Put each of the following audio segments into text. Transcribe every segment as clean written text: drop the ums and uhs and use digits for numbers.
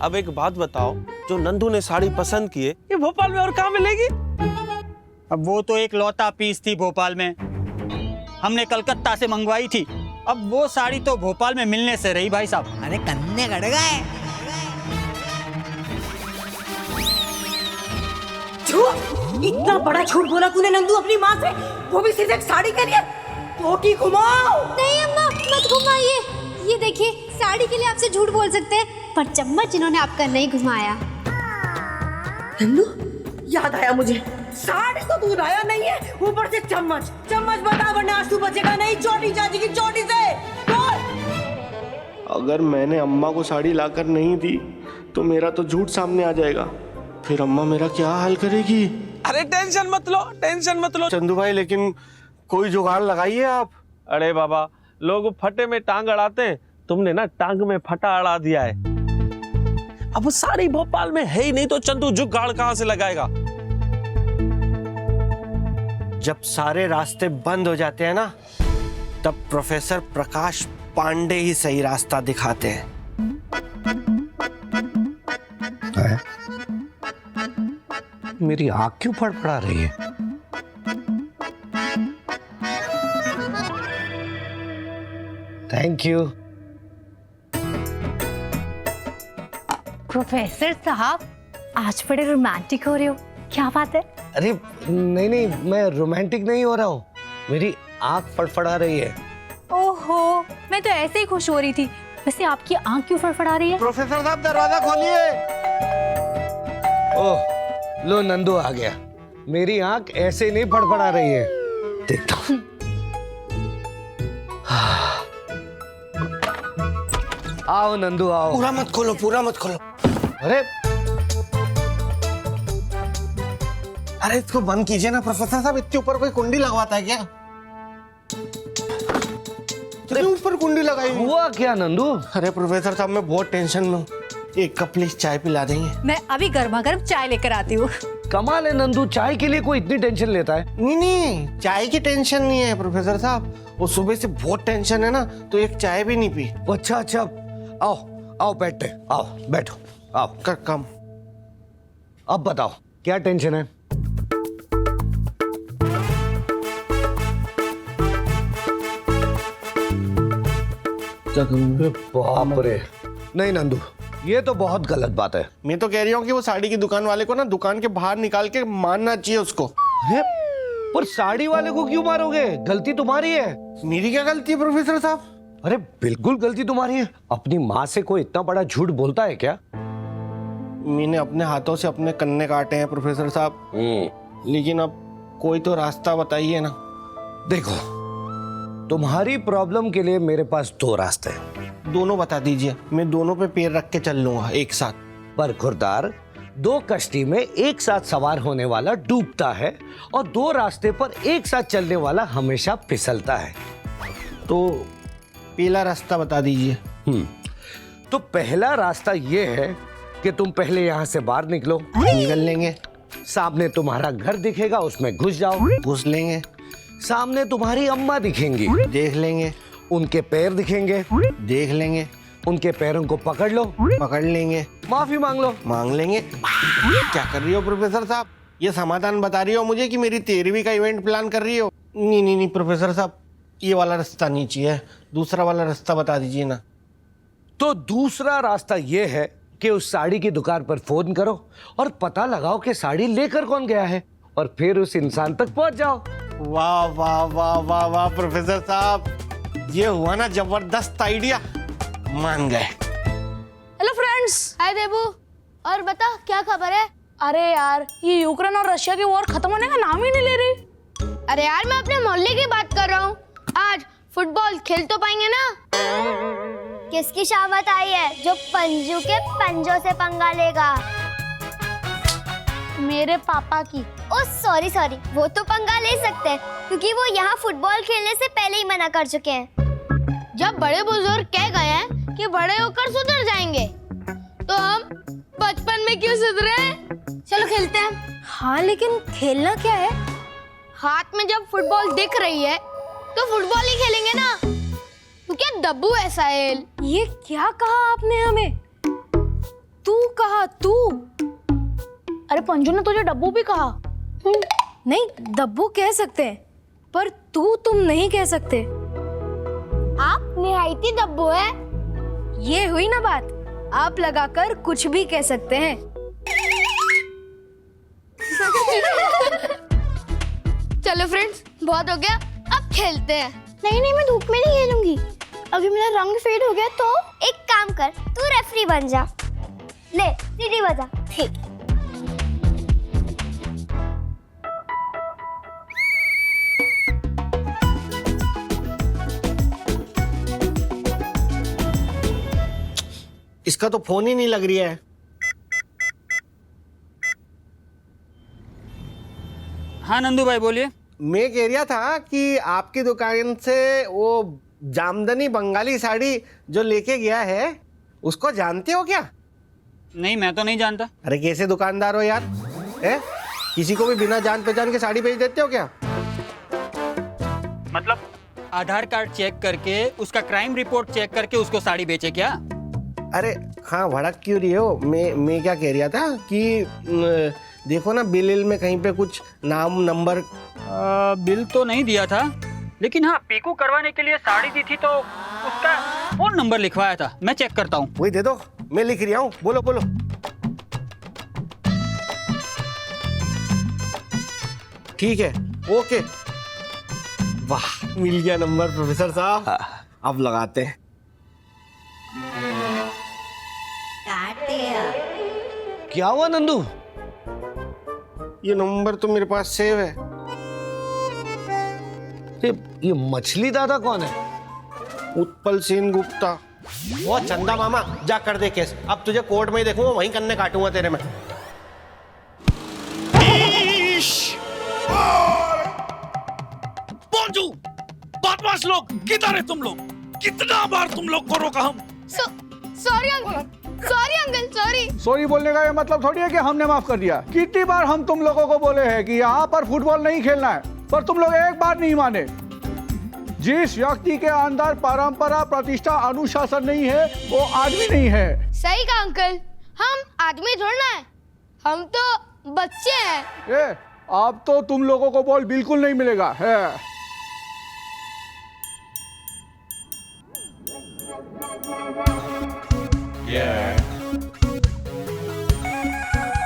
अब एक बात बताओ, जो नंदू ने साड़ी पसंद की है, ये भोपाल में और कहाँ मिलेगी? अब वो तो एक लौता पीस थी भोपाल में, हमने कलकत्ता से मंगवाई थी। अब वो साड़ी तो भोपाल में मिलने से रही भाई साहब। अरे कन्ने गड़ गए। झूठ, इतना बड़ा झूठ बोला तूने नंदू अपनी माँ से, वो भी सिर्फ एक साड़ी के लिए। रोटी घुमाओ। नहीं अम्मा, मत घुमाइए। ये देखिए, साड़ी के लिए आपसे झूठ बोल सकते हैं, पर चम्मच इन्होंने आपका नहीं घुमाया। नंदू, याद आया मुझे, साड़ी तो दूध आया नहीं है, ऊपर से चम्मच। चम्मच बता, वरना आज तू बचेगा नहीं छोटी चाची की चोटी से। बोल। अगर मैंने अम्मा को साड़ी लाकर नहीं दी तो मेरा तो झूठ सामने आ जाएगा, फिर अम्मा मेरा क्या हाल करेगी। अरे टेंशन मत लो, टेंशन मत लो चंदू भाई, लेकिन कोई जुगाड़ लगाइए आप। अरे बाबा, लोग फटे में टांग अड़ाते हैं, तुमने ना टांग में फटा अड़ा दिया है। अब साड़ी भोपाल में है ही नहीं तो चंदू जुगाड़ कहां से लगाएगा? जब सारे रास्ते बंद हो जाते हैं ना, तब प्रोफेसर प्रकाश पांडे ही सही रास्ता दिखाते हैं। मेरी आंख क्यों फड़फड़ा रही है? Thank you. प्रोफेसर साहब, आज बड़े रोमांटिक हो रहे हो, क्या बात है? अरे नहीं नहीं, मैं रोमांटिक नहीं हो रहा हूँ, मेरी आंख फड़फड़ा रही है। ओहो, मैं तो ऐसे ही खुश हो रही थी। वैसे आपकी आंख क्यों फड़फड़ा रही है? प्रोफेसर साहब, दरवाजा खोलिए। ओह, लो नंदू आ गया। मेरी आंख ऐसे नहीं फड़फड़ा रही है, देखता हूँ। आओ नंदू आओ। पूरा मत खोलो, पूरा मत खोलो। अरे अरे इसको बंद कीजिए ना प्रोफेसर साहब, इसके ऊपर कोई कुंडी लगवाता है क्या? तो ऊपर कुंडी लगाई हुआ क्या नंदू? अरे प्रोफेसर साहब, मैं बहुत टेंशन में हूँ, एक कप प्लीज चाय पिला देंगे? मैं अभी गर्मा गर्म चाय लेकर आती हूँ। कमाल है नंदू, चाय के लिए कोई इतनी टेंशन लेता है? नहीं नहीं, चाय की टेंशन नहीं है प्रोफेसर साहब, वो सुबह से बहुत टेंशन है ना, तो एक चाय भी नहीं पी। अच्छा अच्छा, आओ आओ बैठते, आओ बैठो, आओ कर कम। अब बताओ क्या टेंशन है? बाप रे, नहीं नंदू, ये तो बहुत गलत बात है। मैं तो कह रही हूँ कि वो साड़ी की दुकान वाले को ना दुकान के बाहर निकाल के मारना चाहिए उसको। अरे पर साड़ी वाले को क्यों मारोगे? गलती तुम्हारी है। मेरी क्या गलती है प्रोफेसर साहब? अरे बिल्कुल गलती तुम्हारी है। अपनी माँ से कोई इतना बड़ा झूठ बोलता है क्या? मैंने अपने हाथों से अपने कन्ने काटे हैं प्रोफेसर साहब, लेकिन अब कोई तो रास्ता बताइए ना। देखो, तुम्हारी प्रॉब्लम के लिए मेरे पास दो रास्ते हैं। दोनों बता दीजिए, मैं दोनों पे पैर रख के चल लूंगा एक साथ। पर खुरदार, दो कश्ती में एक साथ सवार होने वाला डूबता है और दो रास्ते पर एक साथ चलने वाला हमेशा फिसलता है। तो पहला रास्ता बता दीजिए। तो पहला रास्ता ये है कि तुम पहले यहाँ से बाहर निकलो। निकल लेंगे। सामने तुम्हारा घर दिखेगा, उसमें घुस जाओ। घुस लेंगे। सामने तुम्हारी अम्मा दिखेंगी, देख लेंगे। उनके पैर दिखेंगे, देख लेंगे। उनके पैरों को पकड़ लो, पकड़ लेंगे। माफी मांग लो, मांग लेंगे। क्या कर रही हो प्रोफेसर साहब? ये समाधान बता रही हो मुझे कि मेरी 13वीं का इवेंट प्लान कर रही हो? नहीं नहीं नहीं प्रोफेसर साहब, ये वाला रास्ता नहीं चाहिए, दूसरा वाला रास्ता बता दीजिए ना। तो दूसरा रास्ता ये है कि उस साड़ी की दुकान पर फोन करो और पता लगाओ कि साड़ी लेकर कौन गया है, और फिर उस इंसान तक पहुंच जाओ। वाह वाह वाह वाह वाह प्रोफेसर साहब, ये हुआ ना जबरदस्त आइडिया, मान गए। Hello friends. हाय देबू, और बता क्या खबर है? अरे यार, ये यूक्रेन और रशिया की वॉर खत्म होने का नाम ही नहीं ले रही। अरे यार, मैं अपने मोहल्ले की बात कर रहा हूँ। आज फुटबॉल खेल तो पाएंगे ना? किसकी शामत आई है जो पंजू के पंजों से पंगा लेगा? मेरे पापा की। ओ सॉरी सॉरी, वो तो पंगा ले सकते हैं क्योंकि वो यहाँ फुटबॉल खेलने से पहले ही मना कर चुके हैं। जब बड़े बुजुर्ग कह गए हैं कि बड़े होकर सुधर जाएंगे, तो हम बचपन में क्यों सुधरे? चलो खेलते हैं। हाँ, लेकिन खेलना क्या है? हाथ में जब फुटबॉल दिख रही है तो फुटबॉल ही खेलेंगे ना। तू क्या दब्बू है साहिल? ये क्या कहा आपने हमें? तू कहा तू? अरे पंजू ने तुझे डब्बू भी कहा। नहीं, दब्बू कह सकते हैं, पर तुम नहीं कह सकते। आप निहायती डब्बू है। ये हुई ना बात, आप लगाकर कुछ भी कह सकते हैं। चलो फ्रेंड्स, बहुत हो गया, अब खेलते हैं। नहीं, मैं धूप में नहीं खेलूंगी। अभी मेरा रंग फेड हो गया तो एक काम कर, तू रेफरी बन जा। ले सीटी बजा। ठीक। इसका तो फोन ही नहीं लग रही है। हाँ नंदू भाई बोलिए। मैं कह रहा था कि आपकी दुकान से वो जामदनी बंगाली साड़ी जो लेके गया है उसको जानते हो क्या? नहीं, मैं तो नहीं जानता। अरे कैसे दुकानदार हो यार, है? किसी को भी बिना जान पहचान के साड़ी बेच देते हो क्या? मतलब आधार कार्ड चेक करके, उसका क्राइम रिपोर्ट चेक करके उसको साड़ी बेचे क्या? अरे हाँ, भड़क क्यों रही हो? मैं क्या कह रहा था कि देखो ना बिल में कहीं पे कुछ नाम नंबर। बिल तो नहीं दिया था, लेकिन हाँ पीकू करवाने के लिए साड़ी दी थी तो उसका फोन नंबर लिखवाया था। मैं चेक करता हूँ। वही दे दो, मैं लिख रहा हूँ। बोलो बोलो। ठीक है, ओके। वाह, मिल गया नंबर प्रोफेसर साहब। अब लगाते हैं। क्या हुआ नंदू? ये नंबर तो मेरे पास सेव है। ये मछली दादा कौन है? उत्पल सेन गुप्ता। वो चंदा मामा, जा कर दे केस। अब तुझे कोर्ट में ही देखूंगा, वहीं कन्ने काटूंगा तेरे में। पहुंचू बदमाश लोग, किधर है तुम लोग? कितना बार तुम लोग को रोका हम? Sorry uncle, sorry. सॉरी बोलने का ये मतलब थोड़ी है कि हमने माफ कर दिया। कितनी बार हम तुम लोगों को बोले हैं कि यहाँ पर फुटबॉल नहीं खेलना है, पर तुम लोग एक बार नहीं माने। जिस व्यक्ति के अंदर परंपरा, प्रतिष्ठा, अनुशासन नहीं है वो आदमी नहीं है। सही कहा अंकल, हम आदमी थोड़ा है, हम तो बच्चे हैं। अब तो तुम लोगों को बॉल बिल्कुल नहीं मिलेगा है।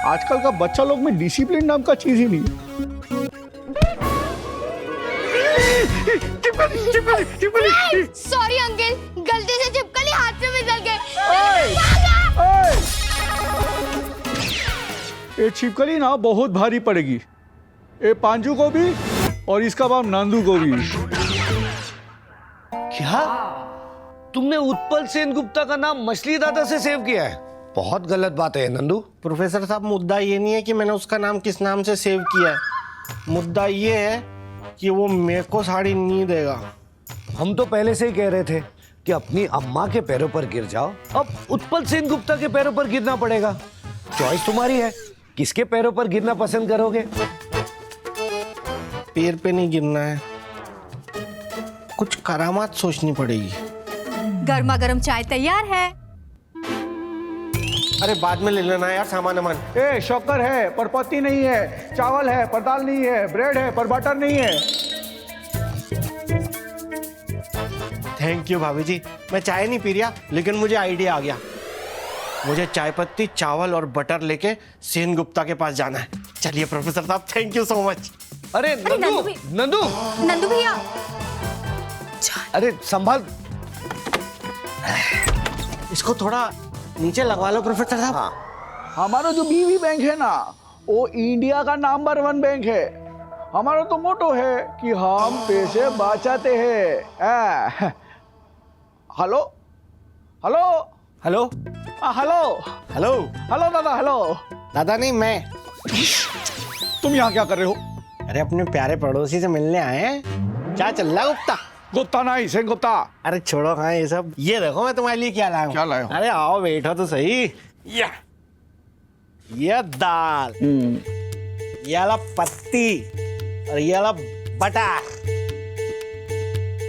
आजकल का बच्चा लोग में डिसिप्लिन नाम का चीज ही नहीं है। सॉरी अंकल, गलती से चिपकली हाथ से फिसल गए। ये छिपकली ना बहुत भारी पड़ेगी, ये पांजू को भी और इसका बाप नंदू को भी। क्या तुमने उत्पल सेन गुप्ता का नाम मछली दादा से सेव किया है? बहुत गलत बात है नंदू। प्रोफेसर साहब, मुद्दा ये नहीं है कि मैंने उसका नाम किस नाम से सेव किया है। मुद्दा ये है कि वो मेरे को साड़ी नहीं देगा। हम तो पहले से ही कह रहे थे कि अपनी अम्मा के पैरों पर गिर जाओ, अब उत्पल सेन गुप्ता के पैरों पर गिरना पड़ेगा। चॉइस तुम्हारी है, किसके पैरों पर गिरना पसंद करोगे? पैर पे नहीं गिरना है, कुछ करामात सोचनी पड़ेगी। गर्मा गर्म चाय तैयार है। अरे बाद में ले लेना यार सामान अमान। शक्कर है पर पत्ती नहीं है, चावल है पर दाल नहीं है, ब्रेड है पर बटर नहीं है। थैंक यू भाभी जी। मैं चाय नहीं पी रहा, लेकिन मुझे आइडिया आ गया। मुझे चाय पत्ती, चावल और बटर लेके सेन गुप्ता के पास जाना है। चलिए प्रोफेसर साहब, थैंक यू सो मच। अरे नंदू नंदू भैया, अरे संभाल। इसको थोड़ा नीचे लगवा लो प्रोफेसर साहब। हाँ। हमारा जो बीवी बैंक है ना, वो इंडिया का नंबर 1 बैंक है। हमारा तो मोटो है कि हम पैसे बचाते हैं। Hello hello hello hello hello hello दादा, हेलो दादा नहीं, मैं। तुम यहाँ क्या कर रहे हो? अरे अपने प्यारे पड़ोसी से मिलने आए हैं। क्या चल रहा गुप्ता? गुप्ता नहीं, सेन गुप्ता। अरे छोड़ो हाँ ये सब। ये देखो मैं तुम्हारे लिए क्या लाया हूँ। क्या लाए हो? अरे आओ बैठो तो सही। ये दाल, ये वाला पत्ती और ये वाला बटर।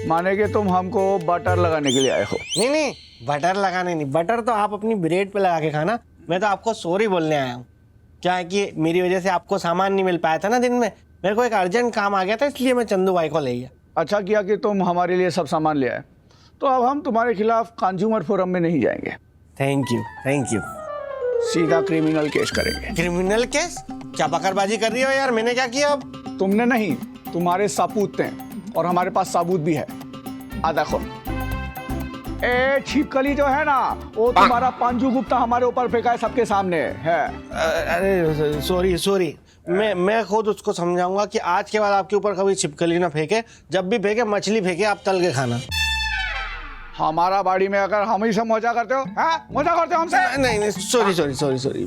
माने कि तुम हमको बटर लगाने के लिए आए हो? नहीं नहीं, बटर लगाने नहीं। बटर तो आप अपनी ब्रेड पे लगा के खाना, मैं तो आपको सॉरी बोलने आया हूँ। क्या है कि मेरी वजह से आपको सामान नहीं मिल पाया था ना दिन में, मेरे को एक अर्जेंट काम आ गया था, इसलिए मैं चंदू भाई को ले गया। अच्छा किया कि तुम हमारे लिए सब सामान ले आए। तो अब हम तुम्हारे खिलाफ कंज्यूमर फोरम में नहीं जाएंगे, थैंक यू। सीधा क्रिमिनल केस करेंगे। Criminal case? क्या बकरबाजी कर रही हो यार, मैंने क्या किया अब? तुमने नहीं, तुम्हारे सपूत हैं, और हमारे पास सबूत भी है। आ देखो, ए छिपकली जो है ना, वो तुम्हारा पांजू गुप्ता हमारे ऊपर फेंका है, सबके सामने है। अरे सॉरी, मैं खुद उसको समझाऊंगा कि आज के बाद आपके ऊपर कभी छिपकली ना फेंके, जब भी फेंके मछली फेंके, आप तल के खाना। हमारा बाड़ी में अगर हम ही से मौजा करते हो, मौजा करते हो हमसे? नहीं सॉरी,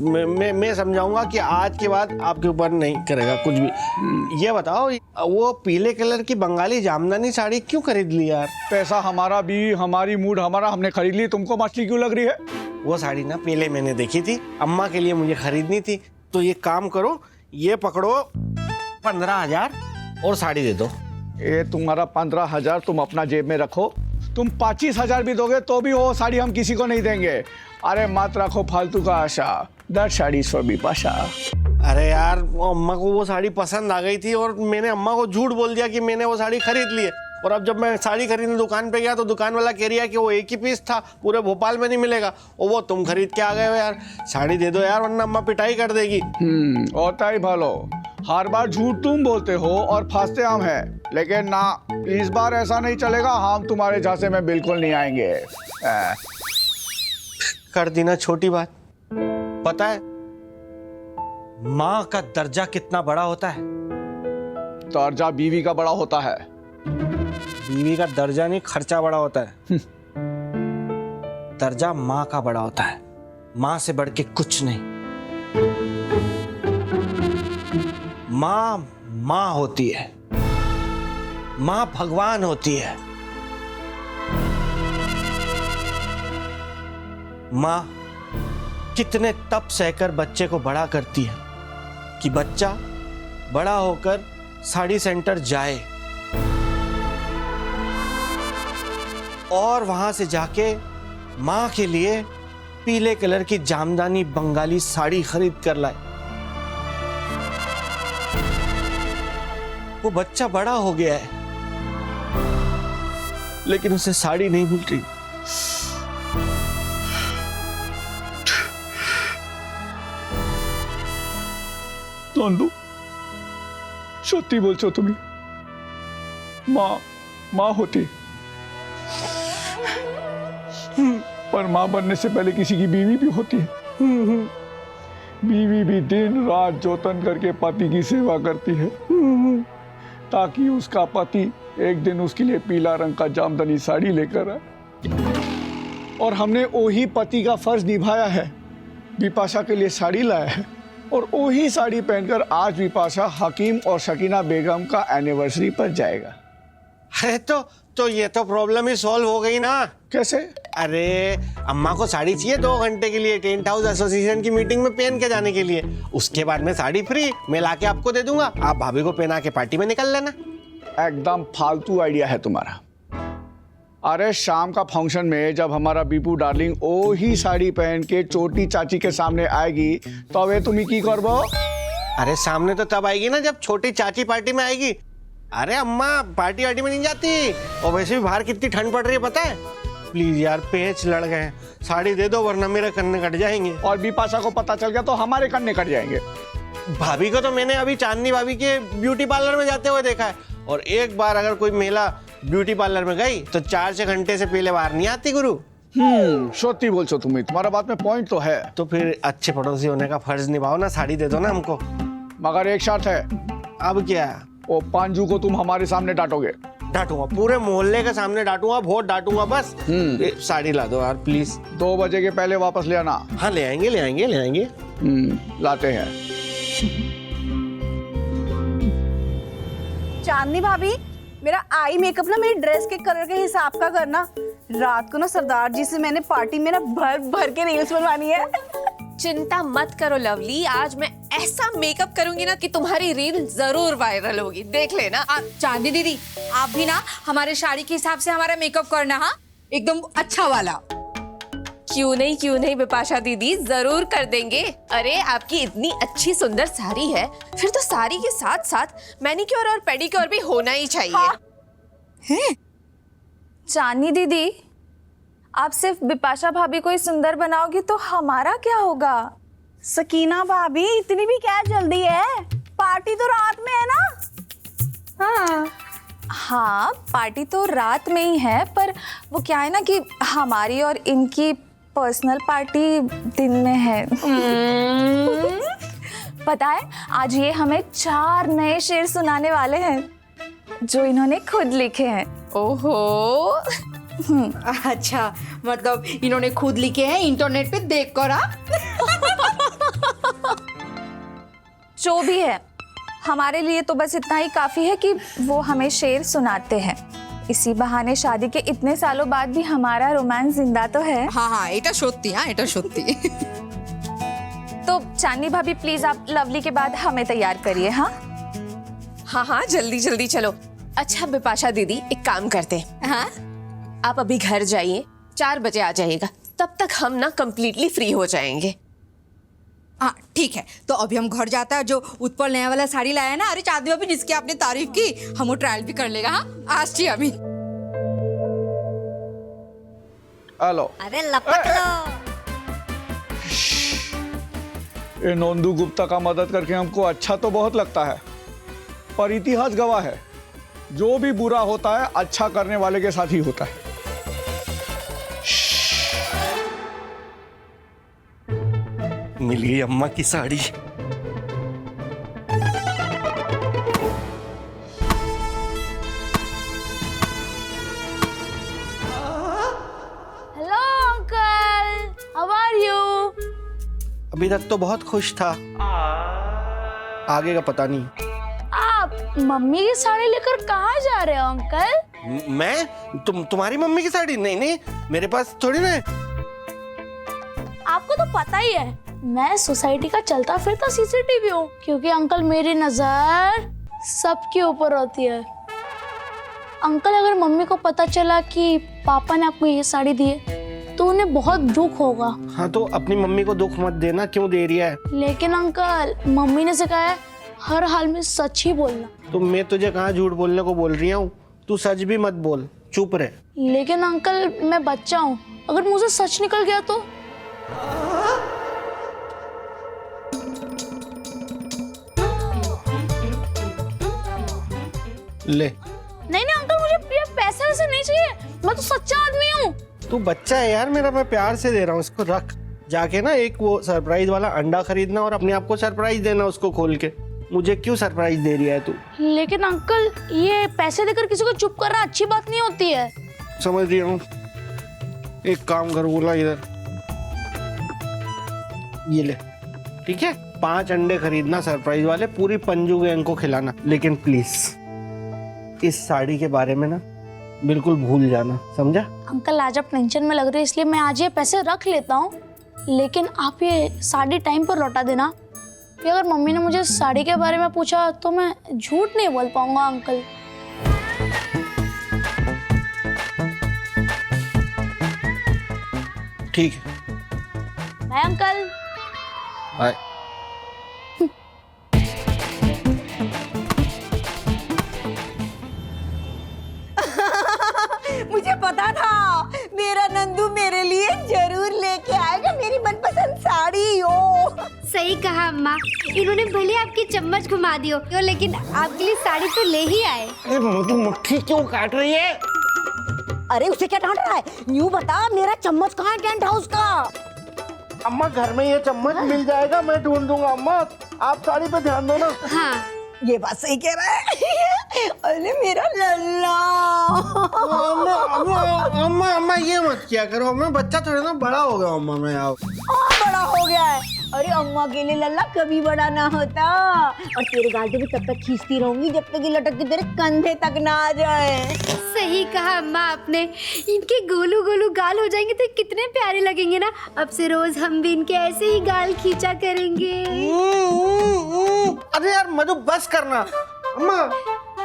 मैं समझाऊंगा कि आज के बाद आपके ऊपर नहीं करेगा कुछ भी। ये बताओ, वो पीले कलर की बंगाली जामदानी साड़ी क्यों खरीद ली यार? पैसा हमारा भी, हमारी मूड हमारा, हमने खरीद ली, तुमको मछली क्यों लग रही है? वो साड़ी ना पहले मैंने देखी थी, अम्मा के लिए मुझे खरीदनी थी। तो ये काम करो, ये पकड़ो 15,000 और साड़ी दे दो। ये तुम्हारा 15,000 तुम अपना जेब में रखो, तुम 25,000 भी दोगे तो भी वो साड़ी हम किसी को नहीं देंगे। अरे मत रखो फालतू का आशा, दैट साड़ी फॉर बिपाशा। अरे यार, अम्मा को वो साड़ी पसंद आ गई थी और मैंने अम्मा को झूठ बोल दिया कि मैंने वो साड़ी खरीद ली है। और अब जब मैं साड़ी खरीदने दुकान पे गया तो दुकान वाला कह रहा है कि वो एक ही पीस था, पूरे भोपाल में नहीं मिलेगा, और वो तुम खरीद के आ गए हो यार। साड़ी दे दो यार, वरना अम्मा पिटाई कर देगी। होता ही भलो, हर बार झूठ तुम बोलते हो और फंसते हम हैं, लेकिन ना, इस बार ऐसा नहीं चलेगा, हम तुम्हारे झांसे में बिल्कुल नहीं आएंगे। कर दी ना छोटी बात। पता है माँ का दर्जा कितना बड़ा होता है? दर्जा बीवी का बड़ा होता है। बीवी का दर्जा नहीं, खर्चा बड़ा होता है। दर्जा माँ का बड़ा होता है, माँ से बढ़ के कुछ नहीं। माँ होती है, माँ भगवान होती है। माँ कितने तप सहकर बच्चे को बड़ा करती है कि बच्चा बड़ा होकर साड़ी सेंटर जाए और वहां से जाके माँ के लिए पीले कलर की जामदानी बंगाली साड़ी खरीद कर लाए। वो बच्चा बड़ा हो गया है, लेकिन उसे साड़ी नहीं मिल रही। नंदू, सत्य बोलছো তুমি, माँ होती, पर माँ बनने से पहले किसी की बीवी भी होती है। बीवी भी दिन रात जोतन करके पति की सेवा करती है, ताकि उसका पति एक दिन उसके लिए पीला रंग का जामदानी साड़ी लेकर आए। और हमने वही पति का फर्ज निभाया है, बिपाशा के लिए साड़ी लाया है, और वही साड़ी पहनकर आज बिपाशा हकीम और शकीना बेगम का एनिवर्सरी पर जाएगा। अरे तो ये तो प्रॉब्लम ही सॉल्व हो गई ना। कैसे? अरे अम्मा को साड़ी चाहिए 2 घंटे के लिए, टेंट हाउस एसोसिएशन की मीटिंग में पहन के जाने के लिए। उसके बाद में साड़ी फ्री, मैं लाके आपको दे दूंगा, आप भाभी को पहना के पार्टी में निकल लेना। एकदम फालतू आइडिया है तुम्हारा। अरे शाम का फंक्शन में जब हमारा बीपू डार्लिंग ओ ही साड़ी पहन के छोटी चाची के सामने आएगी, तो वे तुम्हें की करबो? अरे सामने तो तब आएगी ना जब छोटी चाची पार्टी में आएगी। अरे अम्मा पार्टी वार्टी में नहीं जाती, और वैसे भी बाहर कितनी ठंड पड़ रही है पता है। प्लीज यार, पेच लड़ गए, साड़ी दे दो वरना मेरे कन्ने कट जाएंगे। और बिपाशा को पता चल गया तो हमारे कन्ने कट जाएंगे। भाभी को तो मैंने अभी चांदनी भाभी के ब्यूटी पार्लर में जाते हुए देखा है, और एक बार अगर कोई महिला ब्यूटी पार्लर में गई तो 4-6 घंटे से पहले बाहर नहीं आती गुरु। सत्य बोलছো तुम्हें, तुम्हारा बात में पॉइंट तो है। तो फिर अच्छे पड़ोसी होने का फर्ज निभाओ ना, साड़ी दे दो ना हमको। मगर एक शर्त है। अब क्या? वो पांजू को तुम हमारे सामने डांटोगे। डांटूंगा, पूरे मोहल्ले के सामने डांटूंगा, बहुत डांटूंगा बस। साड़ी ला दो यार प्लीज। 2 बजे के पहले वापस ले आना। हाँ ले आएंगे। लाते हैं। चांदनी भाभी, मेरा आई मेकअप ना मेरी ड्रेस के कलर के हिसाब का करना। रात को ना सरदार जी से मैंने पार्टी में ना भर भर के रील्स बनवानी है। चिंता मत करो लवली, आज मैं ऐसा मेकअप करूंगी ना कि तुम्हारी रील जरूर वायरल होगी, देख लेना। चांदी दीदी, आप भी ना हमारे साड़ी के हिसाब से हमारा मेकअप करना, हाँ, एकदम अच्छा वाला। क्यों नहीं बिपाशा दीदी, जरूर कर देंगे। अरे आपकी इतनी अच्छी सुंदर साड़ी है, फिर तो साड़ी के साथ साथ मैनिक्योर और पेडिक्योर भी होना ही चाहिए। हैं? चांदनी दीदी, आप सिर्फ बिपाशा भाभी को ही सुंदर बनाओगी तो हमारा क्या होगा? सकीना भाभी, इतनी भी क्या जल्दी है? पार्टी तो रात में है ना? हाँ, पार्टी तो रात में ही है, पर वो क्या है ना कि हमारी और इनकी पर्सनल पार्टी दिन में है। पता है, आज ये हमें 4 नए शेर सुनाने वाले हैं जो इन्होंने खुद लिखे हैं। ओहो, अच्छा, मतलब इन्होंने खुद लिखे हैं, इंटरनेट पे देख कर। जो भी है, हमारे लिए तो बस इतना ही काफी है कि वो हमें शेर सुनाते हैं। इसी बहाने शादी के इतने सालों बाद भी हमारा रोमांस जिंदा तो है। हाँ, এটা সত্যি, हाँ, এটা সত্যি। तो चांदनी भाभी, प्लीज आप लवली के बाद हमें तैयार करिए। हाँ हाँ, जल्दी चलो। अच्छा बिपाशा दीदी, एक काम करते हैं। हाँ, आप अभी घर जाइए, 4 बजे आ जाइएगा, तब तक हम ना कंप्लीटली फ्री हो जाएंगे। हाँ ठीक है, तो अभी हम घर जाता है। जो उत्पल नया वाला साड़ी लाया है ना, अरे चांदनी भाभी, जिसकी आपने तारीफ की, हम वो ट्रायल भी कर लेगा। हाँ, आज जी अभी। हेलो। अरे लपक लो। ये नोंदू गुप्ता का मदद करके हमको अच्छा तो बहुत लगता है, पर इतिहास गवाह है, जो भी बुरा होता है अच्छा करने वाले के साथ ही होता है। मिल गई अम्मा की sari. Hello uncle, how are you? अभी तक तो बहुत खुश था, आगे का पता नहीं। आप मम्मी की साड़ी लेकर कहाँ जा रहे हो अंकल? मैं तुम्हारी मम्मी की साड़ी? नहीं, मेरे पास थोड़ी ना है। आपको तो पता ही है, मैं सोसाइटी का चलता फिरता सीसीटीवी हूँ, क्योंकि अंकल मेरी नजर सबके ऊपर होती है। अंकल, अगर मम्मी को पता चला कि पापा ने आपको ये साड़ी दी है तो उन्हें बहुत दुख होगा। हाँ, तो अपनी मम्मी को दुख मत देना, क्यों दे रही है? लेकिन अंकल, मम्मी ने सिखाया है हर हाल में सच ही बोलना। तो मैं तुझे कहाँ झूठ बोलने को बोल रही हूँ? तू सच भी मत बोल, चुप रहे। लेकिन अंकल, मैं बच्चा हूँ, अगर मुझे सच निकल गया तो? ले। नहीं अंकल, मुझे पैसे वैसे नहीं चाहिए, मैं तो सच्चा आदमी हूँ। तू बच्चा है यार मेरा, मैं प्यार से दे रहा हूँ, इसको रख। जाके ना एक वो सरप्राइज वाला अंडा खरीदना और अपने आप को सरप्राइज देना उसको खोल के। मुझे क्यों सरप्राइज दे रही है तू? लेकिन अंकल, ये पैसे देकर किसी को चुप करना अच्छी बात नहीं होती है। समझ रही हूँ, एक काम कर, बोला इधर ये ले, ठीक है? 5 अंडे खरीदना सरप्राइज वाले, पूरी पंजू गैंग को खिलाना। लेकिन प्लीज इस साड़ी के बारे में ना बिल्कुल भूल जाना, समझा? अंकल, आज आप टेंशन में लग रहे हैं, इसलिए मैं आज ये पैसे रख लेता हूँ, लेकिन आप ये साड़ी टाइम पर लौटा देना। कि अगर मम्मी ने मुझे साड़ी के बारे में पूछा तो मैं झूठ नहीं बोल पाऊंगा अंकल। ठीक है। Bye uncle. बाय। मुझे पता था मेरा नंदू मेरे लिए जरूर लेके आएगा मेरी मनपसंद साड़ी। ओ सही कहा अम्मा, इन्होंने भले आपकी चम्मच घुमा दी हो, लेकिन आपके लिए साड़ी तो ले ही आए। मुट्ठी क्यों काट रही है? अरे उसे क्या डांट रहा है? न्यू बता, मेरा चम्मच कहाँ है टेंट हाउस का? अम्मा, घर में ये चम्मच मिल जाएगा, मैं ढूंढ दूंगा। अम्मा, आप साड़ी पे ध्यान दो ना। हाँ, ये बात सही कह रहा है। अरे मेरा लल्ला। अम्मा ये मत किया करो, मैं बच्चा थोड़ा ना बड़ा हो गया। अम्मा मैं आप बड़ा हो गया है। अरे अम्मा के लिए लल्ला कभी बड़ा ना होता, और तेरे गाल भी तब तक खींचती रहूंगी जब तक ये लटक के तेरे कंधे तक ना आ जाए। सही कहा अम्मा आपने, इनके गोलू गोलू गाल हो जाएंगे तो कितने प्यारे लगेंगे ना। अब से रोज हम भी इनके ऐसे ही गाल खींचा करेंगे। अरे यार मधु, बस करना। अम्मा,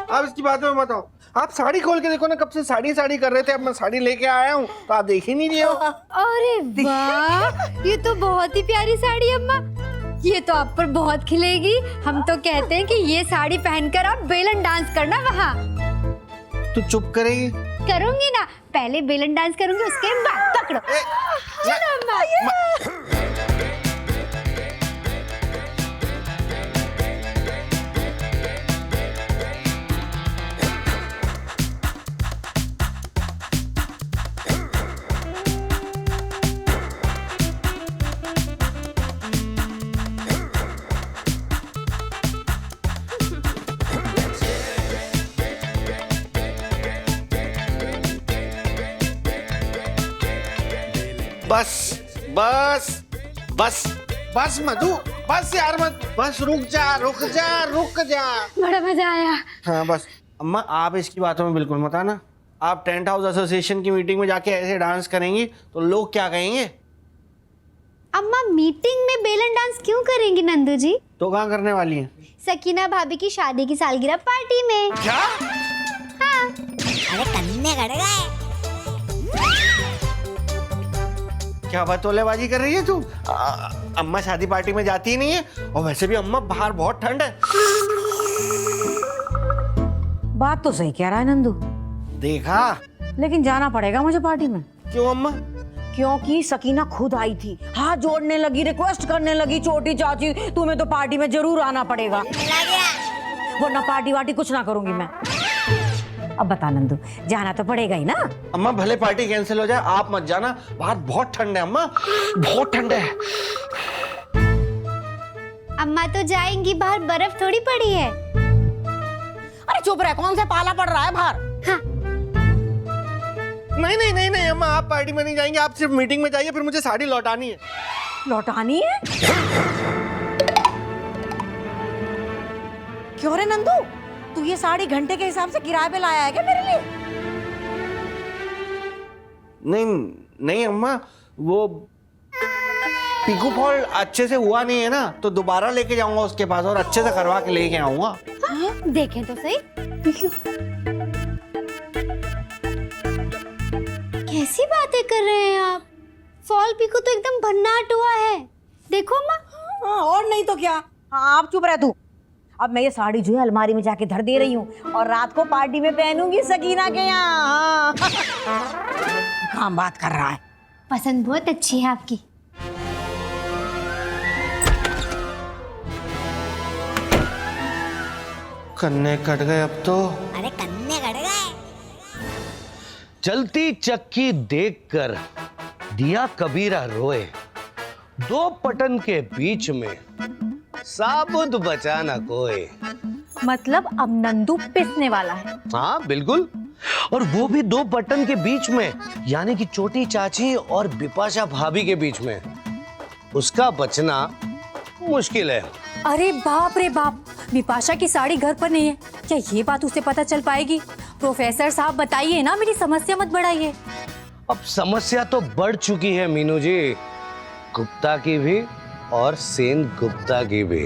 आप इसकी बातों में मत आओ। आप साड़ी खोल के देखो ना, कब से साड़ी साड़ी कर रहे थे, अब मैं साड़ी लेके आया हूँ तो आप देख ही नहीं रहे हो। अरे वाह, ये तो बहुत ही प्यारी साड़ी अम्मा, ये तो आप पर बहुत खिलेगी। हम तो कहते हैं कि ये साड़ी पहनकर आप बेलन डांस करना वहाँ। तू चुप करेगी? करूंगी ना, पहले बेलन डांस करूंगी, उसके बाद पकड़ो। चलो अम्मा। बस बस बस बस मधु, बस यार मत, बस रुक जा रुक जा रुक जा। बड़ा मजा आया। हाँ बस अम्मा, आप इसकी बातों में बिल्कुल मत आना। आप टेंट हाउस एसोसिएशन की मीटिंग में जाके ऐसे डांस करेंगी तो लोग क्या कहेंगे? अम्मा मीटिंग में बेलन डांस क्यों करेंगी नंदू जी? तो कहाँ करने वाली हैं? सकीना भाभी की शादी की सालगिरह पार्टी में। क्या? हाँ। अरे कन्ने गड़ गए। क्या बतौलेबाजी कर रही है तू? अम्मा शादी पार्टी में जाती ही नहीं है, और वैसे भी अम्मा बाहर बहुत ठंड है। बात तो सही कह रहा है नंदू, देखा? लेकिन जाना पड़ेगा मुझे पार्टी में। क्यों अम्मा? क्योंकि सकीना खुद आई थी, हाथ जोड़ने लगी, रिक्वेस्ट करने लगी, छोटी चाची तुम्हें तो पार्टी में जरूर आना पड़ेगा, वरना पार्टी वार्टी कुछ ना करूंगी मैं। अब बता नंदू, जाना तो पड़ेगा ही ना। अम्मा भले पार्टी कैंसिल हो जाए, आप मत जाना, बाहर बहुत ठंड है अम्मा, बहुत ठंड है। अम्मा तो जाएंगी, बाहर बर्फ थोड़ी पड़ी है। अरे चुप रहे, कौन सा पाला पड़ रहा है बाहर? हाँ। नहीं नहीं नहीं नहीं अम्मा, आप पार्टी में नहीं जाएंगे, आप सिर्फ मीटिंग में जाइए, फिर मुझे साड़ी लौटानी है। लौटानी है? क्यों रे नंदू, तू ये साड़ी घंटे के हिसाब से किराए पे लाया है क्या मेरे लिए? नहीं नहीं अम्मा, वो पिको फॉल अच्छे से हुआ नहीं है ना, तो दोबारा लेके जाऊंगा उसके पास और अच्छे से करवा के लेके आऊंगा। हाँ, देखें तो सही। कैसी बातें कर रहे हैं आप? फॉल पिको तो एकदम भन्नाट हुआ है, देखो अम्मा। हाँ, और नहीं तो क्या। हाँ, आप चुप रह तू। अब मैं ये साड़ी जो है अलमारी में जाके धर दे रही हूँ और रात को पार्टी में पहनूंगी सकीना के यहाँ। काम बात कर रहा है। पसंद बहुत अच्छी है आपकी। कन्ने कट गए अब तो। अरे कन्ने गड़ गए। चलती चक्की देखकर दिया कबीरा रोए, दो पटन के बीच में साबुत बचा न कोई। मतलब अब नंदू पिसने वाला है। हाँ बिल्कुल, और वो भी दो बटन के बीच में, यानी कि छोटी चाची और बिपाशा भाभी के बीच में। उसका बचना मुश्किल है। अरे बाप रे बाप, बिपाशा की साड़ी घर पर नहीं है, क्या ये बात उसे पता चल पाएगी? प्रोफेसर साहब बताइए ना, मेरी समस्या मत बढ़ाइए। अब समस्या तो बढ़ चुकी है मीनू जी, गुप्ता की भी और सेन गुप्ता की भी।